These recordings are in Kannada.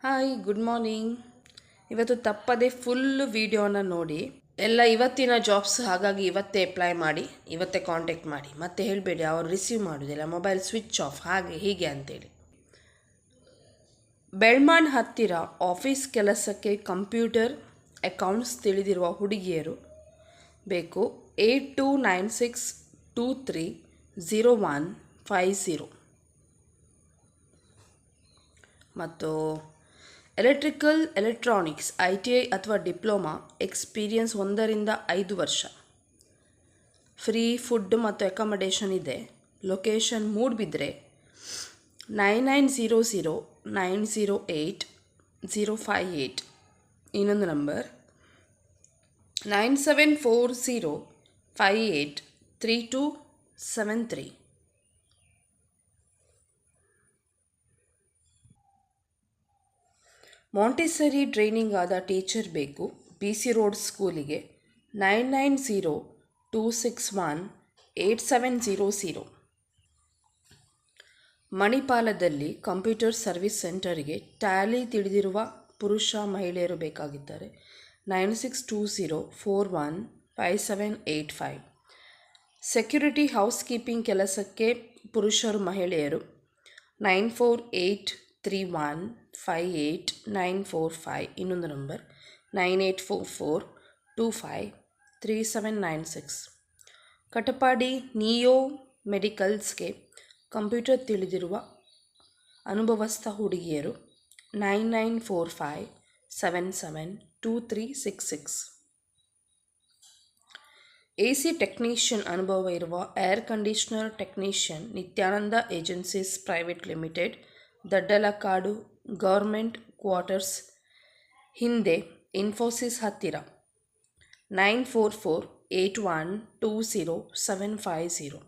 Hi good morning. ಇವತ್ತು ತಪ್ಪದೆ ಫುಲ್ ವಿಡಿಯೋನ ನೋಡಿ. ಎಲ್ಲ ಇವತ್ತಿನ ಜಾಬ್ಸ್, ಹಾಗಾಗಿ ಇವತ್ತೇ ಅಪ್ಲೈ ಮಾಡಿ, ಇವತ್ತೇ ಕಾಂಟ್ಯಾಕ್ಟ್ ಮಾಡಿ. ಮತ್ತೆ ಹೇಳಬೇಡಿ ಅವ್ರು ರಿಸೀವ್ ಮಾಡೋದಿಲ್ಲ, ಮೊಬೈಲ್ ಸ್ವಿಚ್ ಆಫ್, ಹಾಗೆ ಹೀಗೆ ಅಂತೇಳಿ. ಬೆಳ್ಮಾನ್ ಹತ್ತಿರ ಆಫೀಸ್ ಕೆಲಸಕ್ಕೆ ಕಂಪ್ಯೂಟರ್ ಅಕೌಂಟ್ಸ್ ತಿಳಿದಿರುವ ಹುಡುಗಿಯರು ಬೇಕು. 8296230150 ಮತ್ತು ಎಲೆಕ್ಟ್ರಾನಿಕ್ಸ್ ITI ಅಥವಾ ಡಿಪ್ಲೊಮಾ ಎಕ್ಸ್ಪೀರಿಯನ್ಸ್ 1 ರಿಂದ 5 ವರ್ಷ. ಫ್ರೀ ಫುಡ್ ಮತ್ತು ಅಕಾಮಡೇಷನ್ ಇದೆ. ಲೊಕೇಶನ್ ಮೂಡ್ಬಿದ್ರೆ. 9900908058. ಇನ್ನೊಂದು ನಂಬರ್ 9740583273. ಮಾಂಟೆಸರಿ ಟ್ರೈನಿಂಗ್ ಆದ ಟೀಚರ್ ಬೇಕು. BC ರೋಡ್ ಸ್ಕೂಲಿಗೆ 9902618700. ಮಣಿಪಾಲದಲ್ಲಿ ಕಂಪ್ಯೂಟರ್ ಸರ್ವಿಸ್ ಸೆಂಟರ್ಗೆ ಟ್ಯಾಲಿ ತಿಳಿದಿರುವ ಪುರುಷ ಮಹಿಳೆಯರು ಬೇಕಾಗಿದ್ದಾರೆ. 9620415785. ಸೆಕ್ಯೂರಿಟಿ ಹೌಸ್ ಕೀಪಿಂಗ್ ಕೆಲಸಕ್ಕೆ ಪುರುಷರು ಮಹಿಳೆಯರು 9483158945. ಇನ್ನೊಂದು ನಂಬರ್ 9844253796. ಕಟಪಾಡಿ ನಿಯೋ ಮೆಡಿಕಲ್ಸ್ಗೆ ಕಂಪ್ಯೂಟರ್ ತಿಳಿದಿರುವ ಅನುಭವಸ್ಥ ಹುಡುಗಿಯರು 9945772366. AC ಟೆಕ್ನಿಷಿಯನ್ ಅನುಭವ ಇರುವ air conditioner technician Nithyananda agencies private limited, Daddalakadu, government quarters ಹಿಂದೆ, ಇನ್ಫೋಸಿಸ್ ಹತ್ತಿರ 9448120750.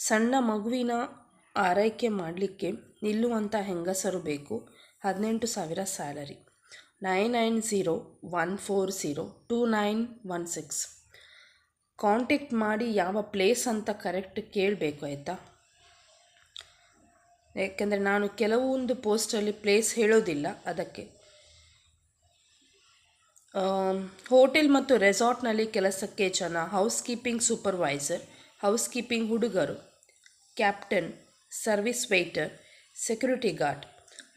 ಸಣ್ಣ ಮಗುವಿನ ಆರೈಕೆ ಮಾಡಲಿಕ್ಕೆ ನಿಲ್ಲುವಂಥ ಹೆಂಗಸರು ಬೇಕು. 18,000 ಸ್ಯಾಲರಿ. 9901402916. ಕಾಂಟ್ಯಾಕ್ಟ್ ಮಾಡಿ. ಯಾವ ಪ್ಲೇಸ್ ಅಂತ ಕರೆಕ್ಟ್ ಕೇಳಬೇಕು ಆಯಿತಾ? ಯಾಕೆಂದರೆ ನಾನು ಕೆಲವೊಂದು ಪೋಸ್ಟಲ್ಲಿ ಪ್ಲೇಸ್ ಹೇಳೋದಿಲ್ಲ, ಅದಕ್ಕೆ. ಹೋಟೆಲ್ ಮತ್ತು ರೆಸಾರ್ಟ್ನಲ್ಲಿ ಕೆಲಸಕ್ಕೆ ಜನ. Housekeeping supervisor, housekeeping ಹುಡುಗರು, captain, service waiter, security guard.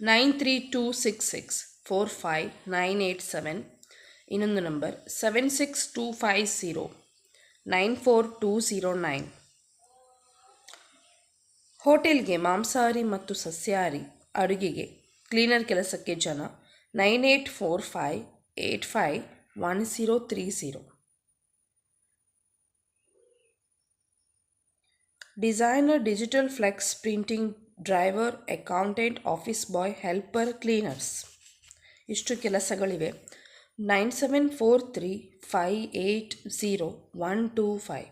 9326645987. ಇನ್ನೊಂದು ನಂಬರ್ 76250942009. ಹೋಟೆಲ್ಗೆ ಮಾಂಸಾಹಾರಿ ಮತ್ತು ಸಸ್ಯಾಹಾರಿ ಅಡುಗೆಗೆ ಕ್ಲೀನರ್ ಕೆಲಸಕ್ಕೆ ಜನ. 9845851030. Designer, digital flex printing driver, accountant, office boy, helper, cleaners. ಇಷ್ಟು ಕೆಲಸಗಳಿವೆ. 9743580125.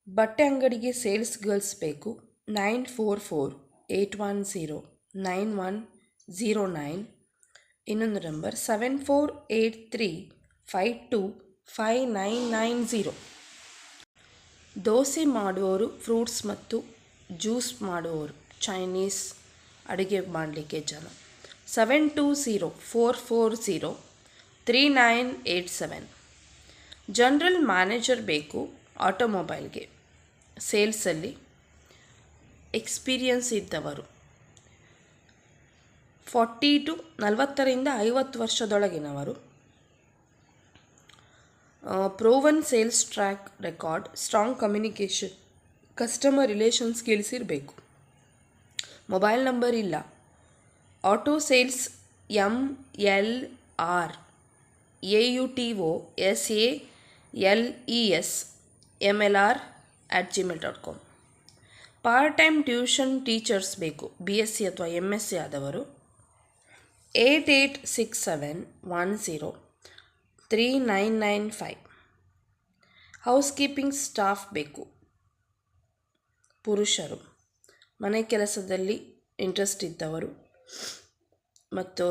ಬಟ್ಟೆ ಅಂಗಡಿಗೆ ಸೇಲ್ಸ್ ಗರ್ಲ್ಸ್ ಬೇಕು. 9448109109. ಇನ್ನೊಂದು ನಂಬರ್ 7483525990. ದೋಸೆ ಮಾಡುವವರು, ಫ್ರೂಟ್ಸ್ ಮತ್ತು ಜ್ಯೂಸ್ ಮಾಡುವವರು, ಚೈನೀಸ್ ಅಡುಗೆ ಮಾಡಲಿಕ್ಕೆ ಜನ. 7204403987. ಜನರಲ್ ಮ್ಯಾನೇಜರ್ ಬೇಕು. ಆಟೋಮೊಬೈಲ್ಗೆ ಸೇಲ್ಸಲ್ಲಿ ಎಕ್ಸ್ಪೀರಿಯನ್ಸ್ ಇದ್ದವರು. 40 to 50 ವರ್ಷದೊಳಗಿನವರು. Proven sales track record, strong communication, customer relation skills ಇರಬೇಕು. ಮೊಬೈಲ್ ನಂಬರ್ ಇಲ್ಲ. Auto sales MLRAUTOSALESMLR@gmail.com. Part time tuition teachers ಬೇಕು. BSc ಅಥವಾ MSc ಆದವರು. 8867103995. ಹೌಸ್ ಕೀಪಿಂಗ್ ಸ್ಟಾಫ್ ಬೇಕು, ಪುರುಷರು. ಮನೆ ಕೆಲಸದಲ್ಲಿ ಇಂಟ್ರೆಸ್ಟ್ ಇದ್ದವರು ಮತ್ತು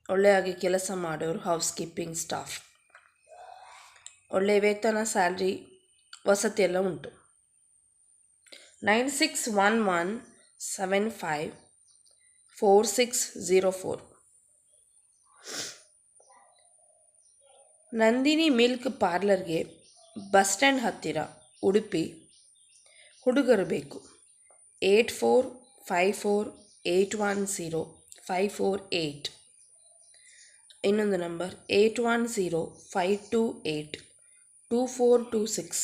ಒಳ್ಳೆಯಾಗಿ ಕೆಲಸ ಮಾಡೋರು. Housekeeping staff. ಒಳ್ಳೆಯ ವೇತನ, ಸ್ಯಾಲ್ರಿ, ವಸತಿ ಎಲ್ಲ ಉಂಟು. 961175 4604. ನಂದಿನಿ ಮಿಲ್ಕ್ ಪಾರ್ಲರ್ಗೆ ಬಸ್ ಸ್ಟ್ಯಾಂಡ್ ಹತ್ತಿರ, ಉಡುಪಿ. ಹುಡುಗರು ಬೇಕು. 8454810548. ಇನ್ನೊಂದು ನಂಬರ್ 8105282426.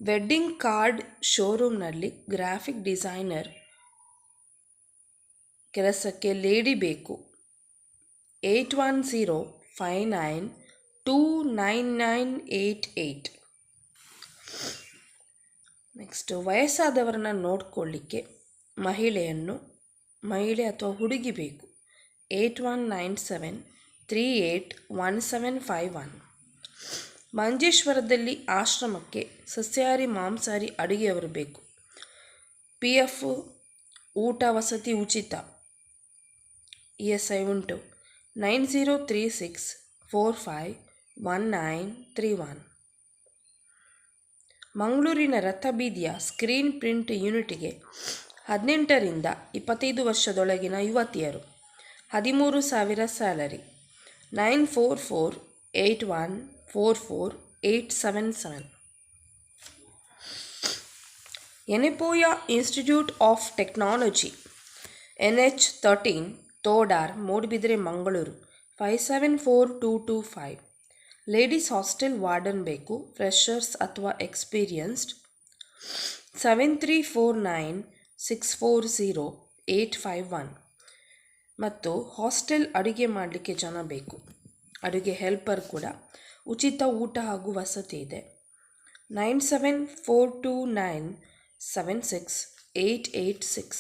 ವೆಡ್ಡಿಂಗ್ ಕಾರ್ಡ್ ಶೋರೂಮ್ನಲ್ಲಿ ಗ್ರಾಫಿಕ್ ಡಿಸೈನರ್ ಕೆಲಸಕ್ಕೆ ಲೇಡಿ ಬೇಕು. 8105929988. ನೆಕ್ಸ್ಟ್, ವಯಸ್ಸಾದವರನ್ನು ನೋಡ್ಕೊಳ್ಳಿಕ್ಕೆ ಮಹಿಳೆ ಅಥವಾ ಹುಡುಗಿ ಬೇಕು. 8197381751. ಮಂಜೇಶ್ವರದಲ್ಲಿ ಆಶ್ರಮಕ್ಕೆ ಸಸ್ಯಾಹಾರಿ ಮಾಂಸಾಹಾರಿ ಅಡುಗೆಯವರು ಬೇಕು. PF ಊಟ ವಸತಿ ಉಚಿತ. ESI ಉಂಟು. 9036451931. ಮಂಗಳೂರಿನ ರಥಬೀದಿಯ ಸ್ಕ್ರೀನ್ ಪ್ರಿಂಟ್ ಯೂನಿಟ್ಗೆ 18 ರಿಂದ 25 ವರ್ಷದೊಳಗಿನ ಯುವತಿಯರು. 13,000 salary. 9448144877. Yenepoya institute of technology, NH13, Thodar, Moodbidri, Mangaluru. 574225. Ladies hostel warden ಬೇಕು. ಫ್ರೆಷರ್ಸ್ ಅಥವಾ ಎಕ್ಸ್ಪೀರಿಯನ್ಸ್ಡ್. 7349640851. ಮತ್ತು ಹಾಸ್ಟೆಲ್ ಅಡುಗೆ ಮಾಡಲಿಕ್ಕೆ ಜನ ಬೇಕು. ಅಡುಗೆ ಹೆಲ್ಪರ್ ಕೂಡ. ಉಚಿತ ಊಟ ಹಾಗೂ ವಸತಿ ಇದೆ. 9742976886.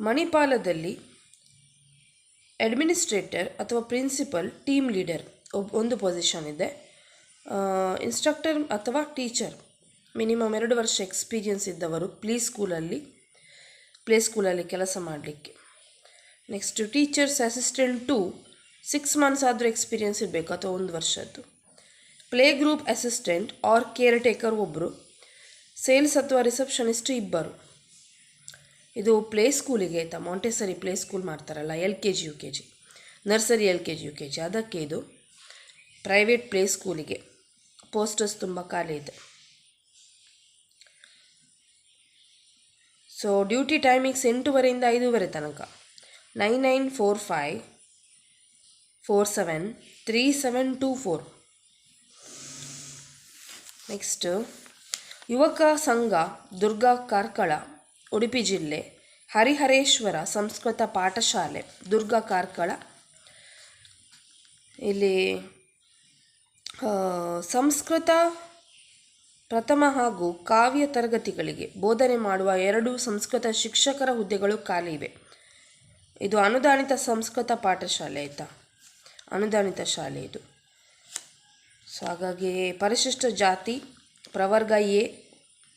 ಮಣಿಪಾಲದಲ್ಲಿ ಅಡ್ಮಿನಿಸ್ಟ್ರೇಟರ್ ಅಥವಾ ಪ್ರಿನ್ಸಿಪಲ್, ಟೀಮ್ ಲೀಡರ್ ಒಂದು ಪೊಸಿಷನ್ ಇದೆ. ಇನ್ಸ್ಟ್ರಕ್ಟರ್ ಅಥವಾ ಟೀಚರ್ ಮಿನಿಮಮ್ 2 ವರ್ಷ ಎಕ್ಸ್ಪೀರಿಯನ್ಸ್ ಇದ್ದವರು ಪ್ಲೇ ಸ್ಕೂಲಲ್ಲಿ ಕೆಲಸ ಮಾಡಲಿಕ್ಕೆ. ನೆಕ್ಸ್ಟ್, ಟೀಚರ್ಸ್ ಅಸಿಸ್ಟೆಂಟ್ 6 ಮಂತ್ಸ್ ಆದರೂ ಎಕ್ಸ್ಪೀರಿಯನ್ಸ್ ಇರಬೇಕು ಅಥವಾ 1 ವರ್ಷದ್ದು. Play group assistant or caretaker ಒಬ್ಬರು. ಸೇಲ್ಸ್ ಅಥವಾ ರಿಸೆಪ್ಷನಿಸ್ಟ್ 2. ಇದು ಪ್ಲೇ ಸ್ಕೂಲಿಗೆ ಆಯಿತಾ, ಮಾಂಟೆಸರಿ ಪ್ಲೇ ಸ್ಕೂಲ್ ಮಾಡ್ತಾರಲ್ಲ, LKG UKG, nursery LKG UKG, ಅದಕ್ಕೆ ಇದು. ಪ್ರೈವೇಟ್ ಪ್ಲೇ ಸ್ಕೂಲಿಗೆ ಪೋಸ್ಟರ್ಸ್ ತುಂಬ ಖಾಲಿ ಇದೆ. ಸೊ ಡ್ಯೂಟಿ ಟೈಮಿಂಗ್ಸ್ 8:30 ಇಂದ 5:30 ತನಕ. 9945473724. ನೆಕ್ಸ್ಟ್, ಯುವಕ ಸಂಘ, ದುರ್ಗಾ ಕಾರ್ಕಳ, ಉಡುಪಿ ಜಿಲ್ಲೆ. ಹರಿಹರೇಶ್ವರ ಸಂಸ್ಕೃತ ಪಾಠಶಾಲೆ, ದುರ್ಗಾ ಕಾರ್ಕಳ. ಇಲ್ಲಿ ಸಂಸ್ಕೃತ ಪ್ರಥಮ ಹಾಗೂ ಕಾವ್ಯ ತರಗತಿಗಳಿಗೆ ಬೋಧನೆ ಮಾಡುವ 2 ಸಂಸ್ಕೃತ ಶಿಕ್ಷಕರ ಹುದ್ದೆಗಳು ಖಾಲಿ ಇವೆ. ಇದು ಅನುದಾನಿತ ಸಂಸ್ಕೃತ ಪಾಠಶಾಲೆ ಆಯಿತಾ, ಅನುದಾನಿತ ಶಾಲೆ ಇದು. ಸೊ ಹಾಗಾಗಿ ಪರಿಶಿಷ್ಟ ಜಾತಿ ಪ್ರವರ್ಗ A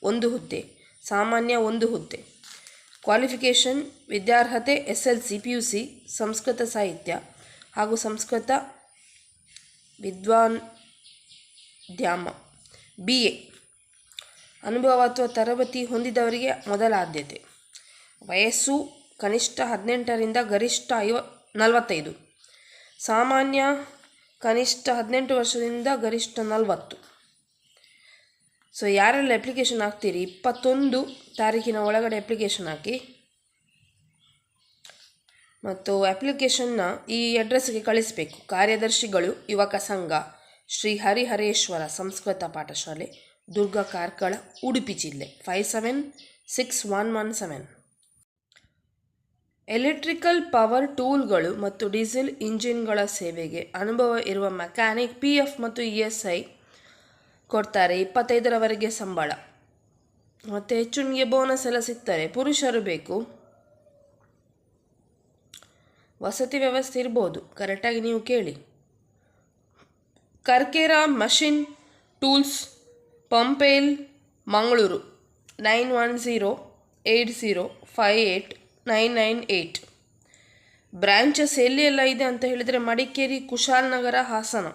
1 ಹುದ್ದೆ, ಸಾಮಾನ್ಯ 1 ಹುದ್ದೆ. ಕ್ವಾಲಿಫಿಕೇಷನ್ ವಿದ್ಯಾರ್ಹತೆ SLC PUC, ಸಂಸ್ಕೃತ ಸಾಹಿತ್ಯ ಹಾಗೂ ಸಂಸ್ಕೃತ ವಿದ್ವಾಂದ್ಯಾಮ BA. ಅನುಭವ ಅಥವಾ ತರಬೇತಿ ಹೊಂದಿದವರಿಗೆ ಮೊದಲ ಆದ್ಯತೆ. ವಯಸ್ಸು ಕನಿಷ್ಠ 18 ರಿಂದ ಗರಿಷ್ಠ 45. ಸಾಮಾನ್ಯ ಕನಿಷ್ಠ 18 ವರ್ಷದಿಂದ ಗರಿಷ್ಠ 40. ಸೊ ಯಾರೆಲ್ಲ ಅಪ್ಲಿಕೇಶನ್ ಹಾಕ್ತೀರಿ, 21 ತಾರೀಕಿನ ಒಳಗಡೆ ಅಪ್ಲಿಕೇಶನ್ ಹಾಕಿ. ಮತ್ತು ಅಪ್ಲಿಕೇಶನ್ನ ಈ ಅಡ್ರೆಸ್ಗೆ ಕಳಿಸಬೇಕು. ಕಾರ್ಯದರ್ಶಿಗಳು, ಯುವಕ ಸಂಘ, ಶ್ರೀ ಹರಿಹರೇಶ್ವರ ಸಂಸ್ಕೃತ ಪಾಠಶಾಲೆ, ದುರ್ಗಾ ಕಾರ್ಕಳ, ಉಡುಪಿ ಜಿಲ್ಲೆ. 576117. ಎಲೆಕ್ಟ್ರಿಕಲ್ ಪವರ್ ಟೂಲ್ಗಳು ಮತ್ತು ಡೀಸೆಲ್ ಇಂಜಿನ್ಗಳ ಸೇವೆಗೆ ಅನುಭವ ಇರುವ ಮೆಕ್ಯಾನಿಕ್. PF ಮತ್ತು ESI ಕೊಡ್ತಾರೆ. 25ರವರೆಗೆ ಸಂಬಳ ಮತ್ತು ಹೆಚ್ಚುಣಿಗೆ ಬೋನಸ್ ಎಲ್ಲ ಸಿಗ್ತಾರೆ. ಪುರುಷರು ಬೇಕು. ವಸತಿ ವ್ಯವಸ್ಥೆ ಇರ್ಬೋದು, ಕರೆಕ್ಟಾಗಿ ನೀವು ಕೇಳಿ. Karkera machine tools, Pumpwell, Mangaluru. 9108058998. Branches ಎಲ್ಲಿ ಎಲ್ಲ ಇದೆ ಅಂತ ಹೇಳಿದರೆ ಮಡಿಕೇರಿ, ಕುಶಾಲನಗರ, ಹಾಸನ.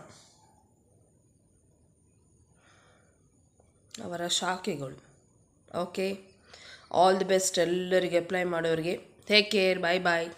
ಅವರ ಶಾಖೆಗಳು. ಓಕೆ, ಆಲ್ ದಿ ಬೆಸ್ಟ್ ಎಲ್ಲರಿಗೆ ಅಪ್ಲೈ ಮಾಡೋರಿಗೆ. ಟೇಕ್ ಕೇರ್, ಬಾಯ್ ಬಾಯ್.